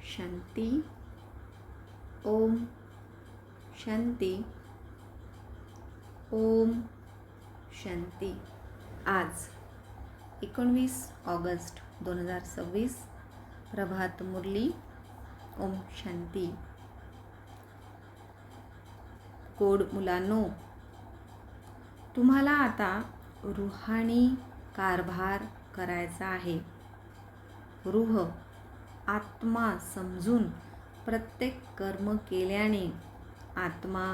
शांती. ओम शांती. ओम शांती. आज 19 ऑगस्ट 2026 प्रभात मुरली. ओम शांती. गोड मुलांनो, तुम्हाला आता रूहानी कारभार करायचा आहे. रूह आत्मा समजून प्रत्येक कर्म केल्याने आत्मा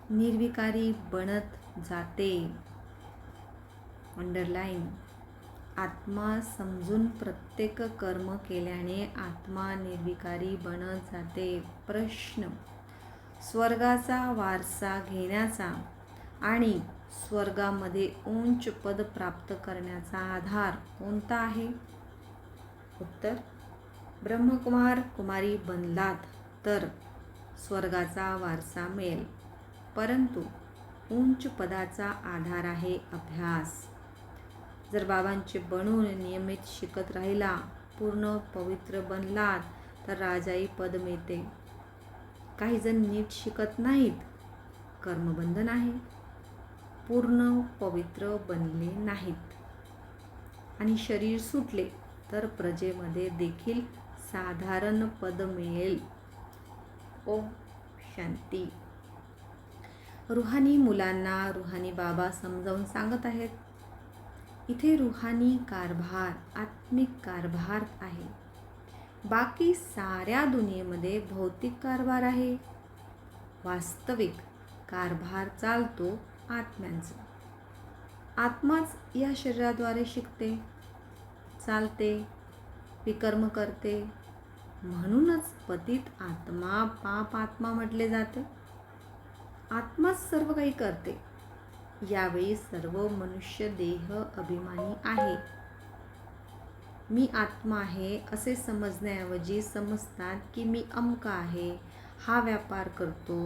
निर्विकारी बनत जाते. अंडरलाईन. आत्मा समजून प्रत्येक कर्म केल्याने आत्मा निर्विकारी बनत जाते. प्रश्न: स्वर्गाचा वारसा घेण्याचा आणि स्वर्गामध्ये उच्च पद प्राप्त करण्याचा आधार कोणता आहे? उत्तर: ब्रह्मकुमार कुमारी बनलात तर स्वर्गाचा वारसा मिळेल, परंतु उच्च पदाचा आधार आहे अभ्यास. जर बाबांचे बनून नियमित शिकत राहिला, पूर्ण पवित्र बनलात तर राजाई पद मिळते. काही जण नीट शिकत नाहीत, कर्मबंधन आहे, पूर्ण पवित्र बनले नाहीत आणि शरीर सुटले तर प्रजेमध्ये देखील साधारण पद मिळेल. ओम शांती. रूहानी मुलांना रूहानी बाबा समजावून सांगत आहेत. इथे रूहानी कारभार आत्मिक कारभार आहे. बाकी साऱ्या दुनियेमध्ये भौतिक कारभार आहे. वास्तविक कारभार चालतो आत्म्यांचा. आत्माच या शरीराद्वारे शिकते, चालते, विकर्म करते. म्हणूनच पतित आत्मा पाप आत्मा म्हटले जाते. आत्माच सर्व काही करते. यावेळी सर्व मनुष्य देह अभिमानी आहे. मी आत्मा आहे असे समजण्याऐवजी समजतात की मी अमका आहे, हा व्यापार करतो,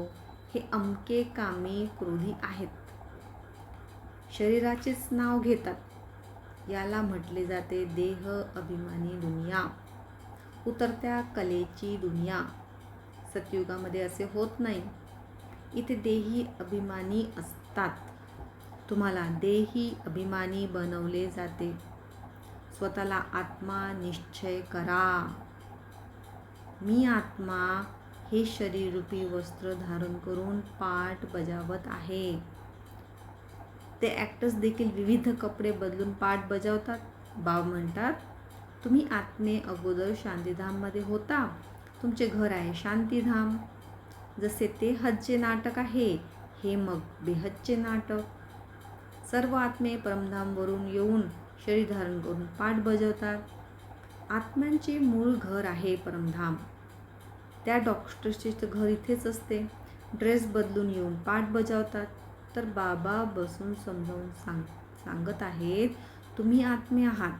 हे अमके कामी क्रोधी आहेत. शरीराचेच नाव घेतात. याला म्हटले जाते देह अभिमानी दुनिया, उतरत्या कलेची दुनिया. सतयुगामध्ये असे होत नाही. इथे देही अभिमानी असतात. तुम्हाला देही अभिमानी बनवले जाते. स्वतःला आत्मा निश्चय करा. मी आत्मा हे शरीररूपी वस्त्र धारण करून पाठ बजावत आहे. ते ॲक्टर्स देखील विविध कपडे बदलून पाठ बजावतात. बाबा म्हणतात, तुम्ही आत्मे अगोदर शांतीधाममध्ये होता. तुमचे घर आहे शांतीधाम. जसे ते हजचे नाटक आहे, हे मग बेहदचे नाटक. सर्व आत्मे परमधामवरून येऊन शरीर धारण करून पाठ बजावतात. आत्म्यांचे मूळ घर आहे परमधाम. त्या डॉक्टरचे घर इथेच असते. ड्रेस बदलून येऊन पाठ बजावतात. तर बाबा बसून समजावून सांगत आहेत, तुम्ही आत्मे आहात.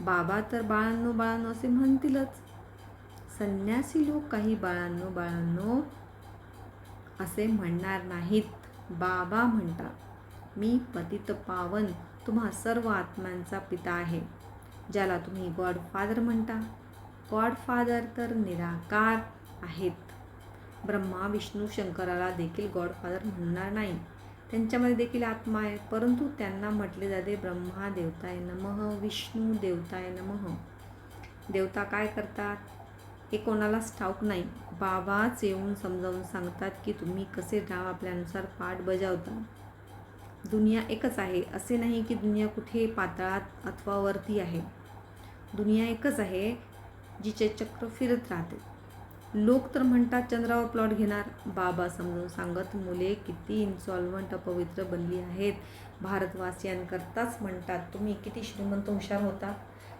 बाबा तर बाळांनो बाळांनो असे म्हणतीलच. संन्यासी लोक काही बाळांनो बाळांनो असे म्हणणार नाहीत. बाबा म्हणतात, मी पतित पावन तुम्हा सर्व आत्म्यांचा पिता आहे. ज्याला तुम्ही गॉड फादर म्हणता. गॉड फादर तर निराकार आहेत. ब्रह्मा विष्णू शंकराला देखील गॉड फादर म्हणणार नाही. त्यांच्यामध्ये देखील आत्मा आहे, परंतु त्यांना म्हटले जाते ब्रह्मा देवताय नमः, विष्णू देवताय नमः. देवता काय करतात हे कोणालाच ठाऊक नाही. बाबाच येऊन समजावून सांगतात की तुम्ही कसे नाव आपल्यानुसार पाठ बजावता. दुनिया एकच आहे. असे नाही की दुनिया कुठे पाताळात अथवा वरती आहे. दुनिया एकच आहे, जिचे चक्र फिरत राहते. लोक तर म्हणतात चंद्रावर प्लॉट घेणार. बाबा समजून सांगत, मुले किती इन्सॉल्वंट अपवित्र बनली आहेत. भारतवासियांकरताच म्हणतात, तुम्ही किती श्रीमंत हुशार होता.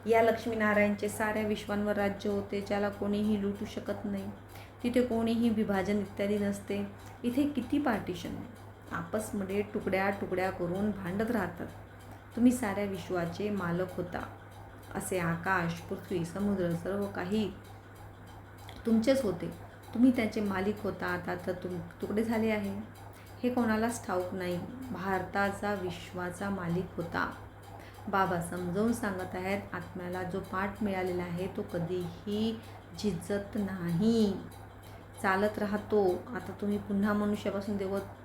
या लक्ष्मीनारायणचे साऱ्या विश्वांवर राज्य होते, ज्याला कोणीही लुटू शकत नाही. तिथे कोणीही विभाजन इत्यादी नसते. इथे किती पार्टिशन आहे. आपसमध्ये तुकड्या तुकड्या करून भांडत राहतात. तुम्ही साऱ्या विश्वाचे मालक होता. असे आकाश, पृथ्वी, समुद्र सर्व काही तुमचेच होते. तुम्ही त्याचे मालिक होता. आता तर तुकडे झाले आहे. हे कोणालाच ठाऊक नाही. भारताचा विश्वाचा मालिक होता. बाबा समजावून सांगत आहेत, आत्म्याला जो पाठ मिळालेला आहे तो कधीही झिजत नाही, चालत राहतो. आता तुम्ही पुन्हा मनुष्यापासून देवता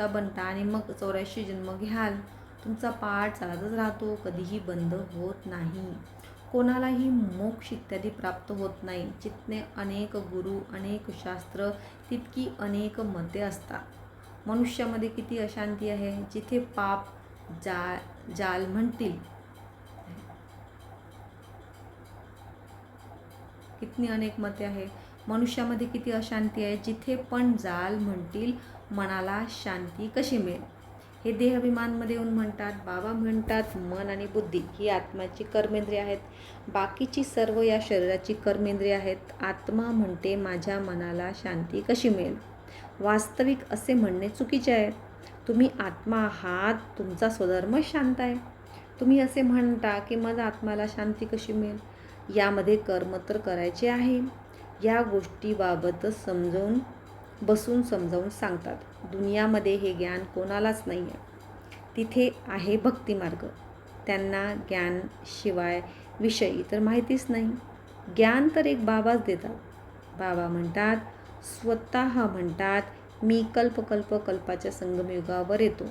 बनता आणि मग 84 जन्म घ्याल. तुमचा पाठ चालतच राहतो, कधीही बंद होत नाही. कोणालाही मोक्ष इत्यादी प्राप्त होत नाही. जितने अनेक गुरु, अनेक शास्त्र, तितकी अनेक मते असतात. मनुष्यामध्ये किती अशांती आहे. जिथे पाप जाल म्हणतील, किती अनेक मते आहे. मनुष्यामध्ये किती अशांती आहे. जिथे पण जाल म्हणतील, मनाला शांती कशी मिळेल. हे देहाभिमानमध्ये येऊन म्हणतात. बाबा म्हणतात, मन आणि बुद्धी ही आत्म्याची कर्मेंद्रिय आहेत. बाकीची सर्व या शरीराची कर्मेंद्रिय आहेत. आत्मा म्हणते, माझ्या मनाला शांती कशी मिळेल. वास्तविक असे म्हणणे चुकीचे आहे. तुम्ही आत्मा आहात, तुमचा स्वधर्म शांत आहे. तुम्ही असे म्हणता की माझ्या आत्म्याला शांती कशी मिळेल. यामध्ये कर्म तर करायचे आहे. या गोष्टीबाबत बसून समजावून सांगतात. दुनियामध्ये हे ज्ञान कोणालाच नाही आहे. तिथे आहे भक्तिमार्ग. त्यांना ज्ञानशिवाय विषयी तर माहितीच नाही. ज्ञान तर एक बाबाच देतात. बाबा म्हणतात, स्वतः म्हणतात, मी कल्पाच्या संगमयुगावर येतो.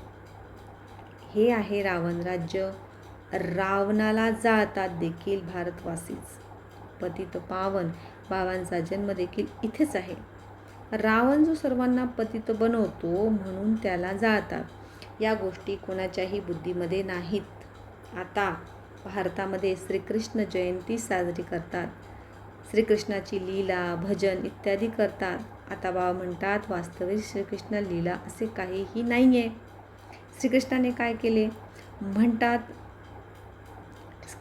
हे आहे रावण राज्य. रावणाला जाळतात देखील भारतवासीच. पतित पावन बाबांचा जन्म देखील इथेच आहे. रावण जो सर्वांना पतित बनवतो म्हणून त्याला जाळतात. या गोष्टी कोणाच्याही बुद्धीमध्ये नाहीत. आता भारतामध्ये श्रीकृष्ण जयंती साजरी करतात. श्रीकृष्णाची लीला, भजन इत्यादी करतात. आता बाबा म्हणतात, वास्तविक श्रीकृष्ण लीला असे काहीही नाही आहे. श्रीकृष्णाने काय केले म्हणतात,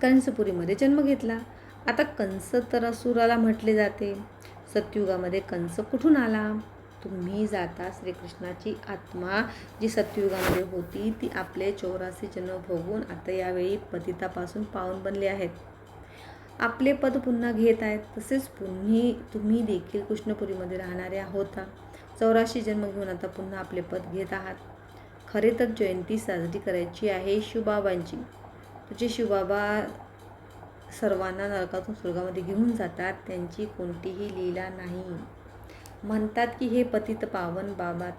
कंसपुरीमध्ये जन्म घेतला. आता कंस तर असुराला म्हटले जाते. सतयुगामध्ये कंस कुठून आला. तुम्ही जाता श्रीकृष्णाची आत्मा जी सतयुगामध्ये होती ती आपले 84 जन्म भोगून आता यावेळी पतितापासून पावन बनले आहेत. आपले पद पुन्हा घेत आहेत. तसेच तुम्ही देखील कृष्णपुरीमध्ये राहणारे होता. 84 जन्म घेऊन आता पुन्हा आपले पद घेत आहात. खरे तर जयंती साजरी करायची आहे शिवबाबांची. तुझे शिवबाबा सर्वांना नरकातून स्वर्गामध्ये घेऊन जातात. त्यांची कोणतीही लीला नाही. म्हणतात की हे पतित पावन बाबा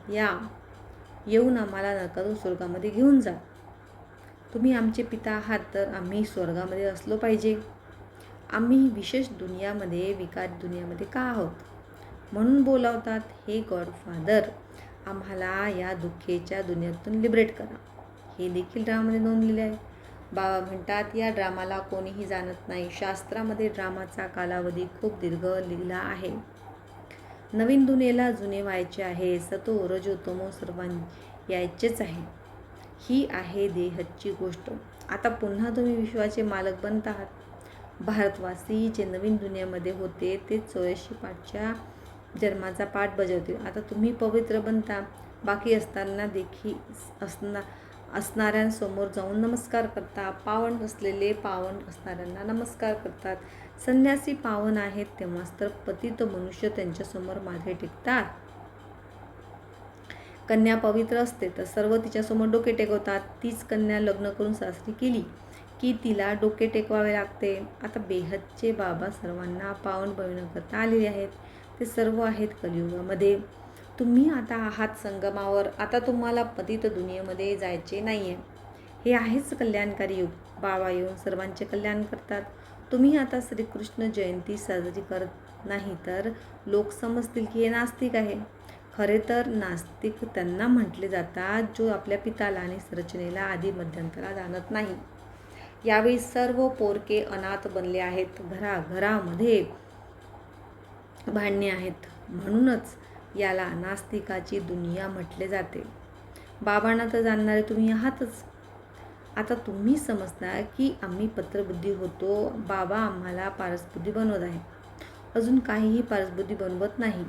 येऊन आम्हाला नरकातून स्वर्गामध्ये घेऊन जा. तुम्ही आमचे पिता आहात तर आम्ही स्वर्गामध्ये असलो पाहिजे. आम्ही विशेष दुनियामध्ये, विकारी दुनियामध्ये का आहोत म्हणून बोलावतात. हे गॉडफादर, आम्हाला या दुःखेच्या दुनियेतून लिबरेट करा. हे देखील ड्रामामध्ये नोंदलेले आहे. बाबा म्हणतात, या ड्रामाला कोणीही जाणत नाही. शास्त्रामध्ये ड्रामाचा कालावधी खूप दीर्घ लिहिला आहे. नवीन दुनियेला जुने व्हायचे आहे. सतो रजो तमो सर्वांना यायचेच आहे. ही आहे देहची गोष्ट. आता पुन्हा तुम्ही विश्वाचे मालक बनत आहात. भारतवासी जे नवीन दुनियामध्ये होते ते 84 पाठच्या जन्माचा पाठ बजावतील. आता तुम्ही पवित्र बनता. बाकी असताना देखील असणाऱ्यांसमोर जाऊन नमस्कार करता. पावन असलेले पावन असणाऱ्यांना नमस्कार करतात. संन्यासी पावन आहेत तेव्हाच तर पतित मनुष्य त्यांच्यासमोर माथे टेकतात. कन्या पवित्र असते तर सर्व तिच्यासमोर डोके टेकवतात. तीच कन्या लग्न करून सासरी केली की तिला डोके टेकवावे लागते. आता बेहदचे बाबा सर्वांना पावन बनवण्याकरता आलेले आहेत. ते सर्व आहेत कलियुगामध्ये. तुम्ही आता आहात संगमावर. आता तुम्हाला पतित दुनियेमध्ये जायचे नाही आहे. हे आहेच कल्याणकारी युग. बाबा येऊन सर्वांचे कल्याण करतात. तुम्ही आता श्रीकृष्ण जयंती साजरी करत नाही तर लोक समजतील की हे नास्तिक आहे. खरे तर नास्तिक त्यांना म्हटले जातात जो आपल्या पिताला आणि रचनेला आधी मध्यंतरा जाणत नाही. यावेळी सर्व पोरके अनाथ बनले आहेत. घराघरामध्ये भांडणे आहेत. म्हणूनच याला नास्तिकाची दुनिया म्हटले जाते. बाबांना तर जाणणारे तुम्ही आहातच. आता तुम्ही समजता की आम्ही पत्रबुद्धी होतो. बाबा आम्हाला पारसबुद्धी बनवत आहे. अजून काहीही पारसबुद्धी बनवत नाही.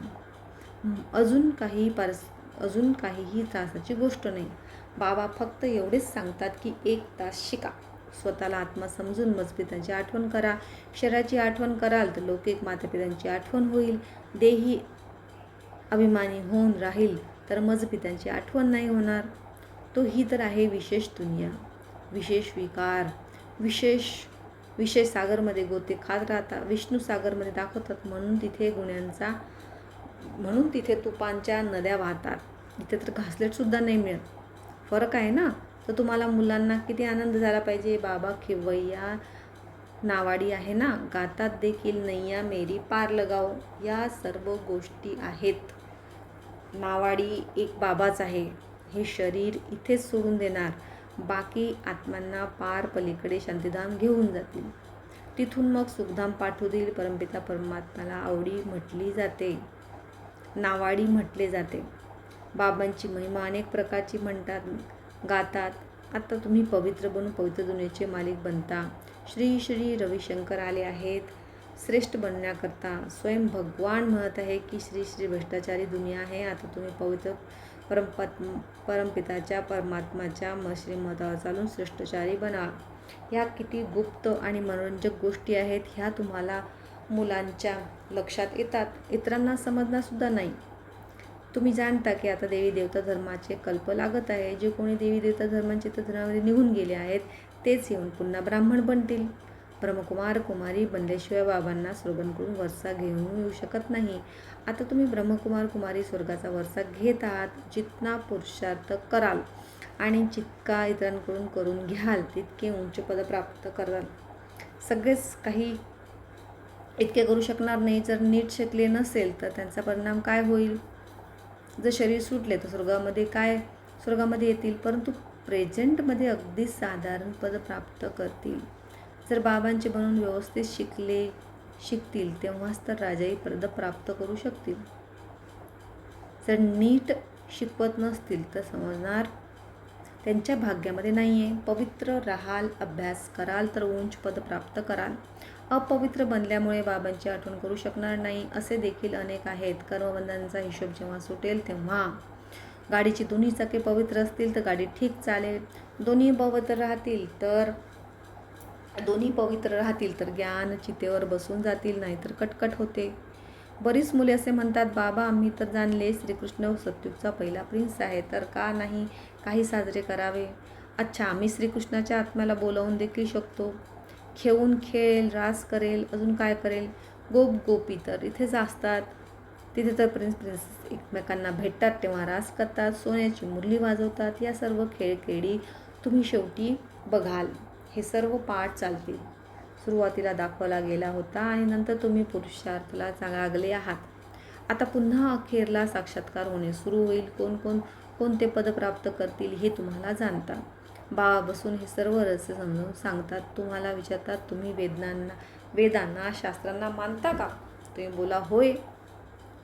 अजून काहीही त्रासाची गोष्ट नाही. बाबा फक्त एवढेच सांगतात की 1 तास शिका. स्वतःला आत्मा समजून मजपितांची आठवण करा. शरीराची आठवण कराल तर लौकिक मातापितांची आठवण होईल. देही अभिमानी होऊन राहील तर मजपितांची आठवण नाही होणार. तो ही तर आहे विशेष दुनिया. विशेष विकार, विशेष सागरमध्ये गोते खात राहता, विष्णू सागरमध्ये दाखवतात. म्हणून तिथे तुपांच्या नद्या वाहतात. इथे तर घासलेटसुद्धा नाही मिळत. फरक आहे ना. तर तुम्हाला मुलांना किती आनंद झाला पाहिजे. बाबा खेवैया नावाडी आहे ना, गातात देखील नैया मेरी पार लगाओ. या सर्व गोष्टी आहेत. नावाडी एक बाबाच आहे. हे शरीर इथेच सोडून देणार, बाकी आत्म्यांना पार पलीकडे शांतीधाम घेऊन जातील. तिथून मग सुखधाम पाठवतील. परमपिता परमात्म्याला आवडी म्हटली जाते, नावाडी म्हटले जाते. बाबांची महिमा अनेक प्रकारची म्हणतात, गातात. आता तुम्ही पवित्र बनून पवित्र दुनियेचे मालिक बनता. श्री श्री रविशंकर आले आहेत श्रेष्ठ बनण्याकरता. स्वयं भगवान म्हणत आहे की श्री श्री भ्रष्टाचारी दुनिया आहे. आता तुम्ही पवित्र परमपिताच्या परमात्माच्या श्रीमतावर चालून श्रेष्ठचारी बना. ह्या किती गुप्त आणि मनोरंजक गोष्टी आहेत. ह्या तुम्हाला मुलांच्या लक्षात येतात, इतरांना समजणारसुद्धा नाही. तुम्ही जाणता की आता देवी देवता धर्माचे कल्प लागत आहे. जे कोणी देवी देवता धर्मांचे धर्मामध्ये निघून गेले आहेत तेच येऊन पुन्हा ब्राह्मण बनतील. ब्रह्मकुमार कुमारी बनल्याशिवाय बाबांना स्वर्गाकडून वरसा घेऊन येऊ शकत नाही. आता तुम्ही ब्रह्मकुमार कुमारी स्वर्गाचा वरसा घेत आहात. जितना पुरुषार्थ कराल आणि जितका इतरांकडून करून घ्याल तितके उंच पद प्राप्त कराल. सगळेच काही इतके करू शकणार नाही. जर नीट शिकले नसेल तर त्यांचा परिणाम काय होईल. जर शरीर सुटले तर स्वर्गामध्ये येतील, परंतु प्रेझेंटमध्ये अगदी साधारण पद प्राप्त करतील. जर बाबांचे बनून व्यवस्थित शिकतील तेव्हाच तर राजाई पद प्राप्त करू शकतील. जर नीट शिकवत नसतील तर समजणार त्यांच्या भाग्यामध्ये नाही आहे. पवित्र राहाल, अभ्यास कराल तर उंच पद प्राप्त कराल. अपवित्र बनल्यामुळे बाबांची आठवण करू शकणार नाही असे देखील अनेक आहेत. कर्मबंधांचा हिशोब जेव्हा सुटेल तेव्हा गाडीची दोन्ही चाके पवित्र असतील तर गाडी ठीक चालेल. दोन्ही पवित्र राहतील तर ज्ञान चितेवर बसून जातील, नाहीतर कटकट होते. बरीच मुले असे म्हणतात, बाबा आम्ही तर जाणले श्रीकृष्ण सत्युगचा पहिला प्रिन्स आहे, तर का नाही काही साजरे करावे. अच्छा, आम्ही श्रीकृष्णाच्या आत्म्याला बोलावून देखील शकतो. खेळून खेळेल, रास करेल, अजून काय करेल. गोपी तर इथेच असतात. तिथे तर प्रिन्स एकमेकांना भेटतात तेव्हा रास करतात, सोन्याची मुरली वाजवतात. या सर्व खेळखेळी तुम्ही शेवटी बघाल. हे सर्व पाठ चालतील. सुरुवातीला दाखवला गेला होता आणि नंतर तुम्ही पुरुषार्थाला लागले आहात. आता पुन्हा अखेरला साक्षात्कार होणे सुरू होईल. कोणते पद प्राप्त करतील हे तुम्हाला जाणता. बाबा बसून हे सर्व रहस्य समजावून सांगतात. तुम्हाला विचारतात, तुम्ही वेदांना शास्त्रांना मानता का. तुम्ही बोला होय.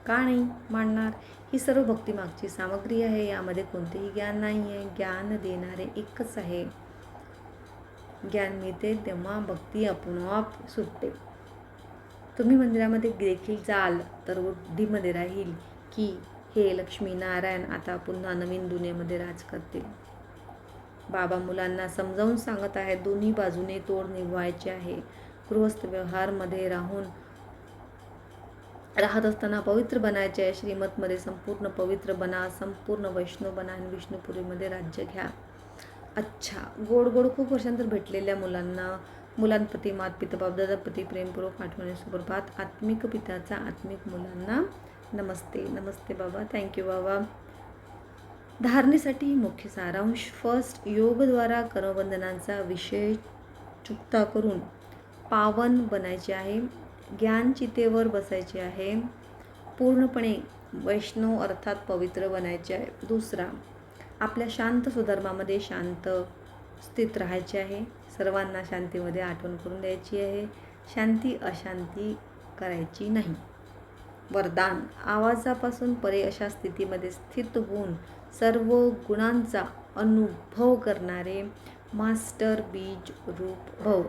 का नाही मानणार. ही सर्व भक्तिमागची सामग्री आहे. यामध्ये कोणतेही ज्ञान नाही आहे. ज्ञान देणारे एकच आहे. ज्ञान मिळते तेव्हा भक्ती आपोआप सुटते. तुम्ही मंदिरामध्ये देखील जाल तर बुद्धीमध्ये राहील की हे लक्ष्मीनारायण आता पुन्हा नवीन दुनियेमध्ये राज करतील. बाबा मुलांना समजावून सांगत आहेत, दोन्ही बाजूने तोड निभवायचे आहे. गृहस्थ व्यवहारमध्ये राहत असताना पवित्र बनायचे आहे. श्रीमतमध्ये संपूर्ण पवित्र बना, संपूर्ण वैष्णव बना आणि विष्णुपुरीमध्ये राज्य घ्या. अच्छा, गोड खूप वर्षांतर भेटलेल्या मुलांप्रती मातपिता बापदादाप्रती प्रेमपूर्वक आठवणे. सुप्रभात. आत्मिक पित्याचा आत्मिक मुलांना नमस्ते. नमस्ते बाबा. थँक्यू बाबा. धारणेसाठी मुख्य सारांश. फर्स्ट, योगद्वारा कर्मबंधनांचा विषय चुकता करून पावन बनायचे आहे. ज्ञान चितेवर बसायचे आहे. पूर्णपणे वैष्णव अर्थात पवित्र बनायचे आहे. दुसरा, आपल्या शांत सुधर्मामध्ये शांत स्थित राहायचे आहे. सर्वांना शांतीमध्ये आठवण करून द्यायची आहे. शांती अशांती करायची नाही. वरदान, आवाजापासून परे अशा स्थितीमध्ये स्थित होऊन सर्व गुणांचा अनुभव करणारे मास्टर बीज रूप भव.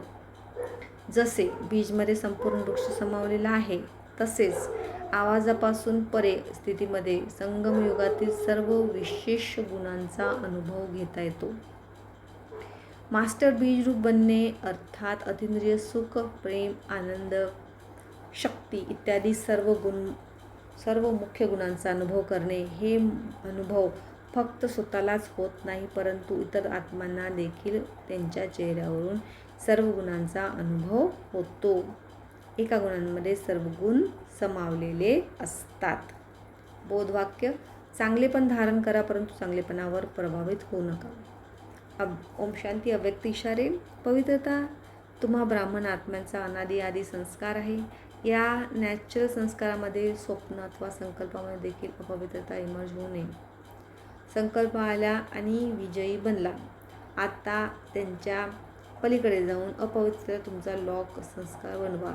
जसे बीजमध्ये संपूर्ण वृक्ष समावलेला आहे तसेच आवाजापासून परे स्थितीमध्ये संगमयुगातील सर्व विशेष गुणांचा अनुभव घेता येतो. मास्टर बीज रूप बनणे अर्थात अतिंद्रिय सुख, प्रेम, आनंद, शक्ती इत्यादी सर्व मुख्य गुणांचा अनुभव करणे. हे अनुभव फक्त स्वतःलाच होत नाही, परंतु इतर आत्मांना देखील त्यांच्या चेहऱ्यावरून सर्व गुणांचा अनुभव होतो. एका गुणांमध्ये सर्व गुण समावलेले असतात. बोधवाक्य: चांगलेपण धारण करा, परंतु चांगलेपणावर प्रभावित होऊ नका. ओम शांती. अव्यक्त इशारे. पवित्रता तुम्हा ब्राह्मण आत्म्यांचा अनादी आदी संस्कार आहे. या नॅचरल संस्कारामध्ये स्वप्न अथवा संकल्पामध्ये देखील अपवित्रता इमर्ज होऊ नये. संकल्प आला आणि विजयी बनला. आता त्यांच्या पलीकडे जाऊन अपवित्र तुमचा लॉक संस्कार बनवा.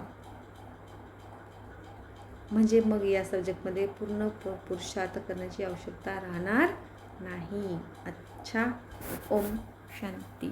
म्हणजे मग या सब्जेक्टमध्ये पूर्ण पुरुषार्थ करण्याची आवश्यकता राहणार नाही. अच्छा. ओम शांती.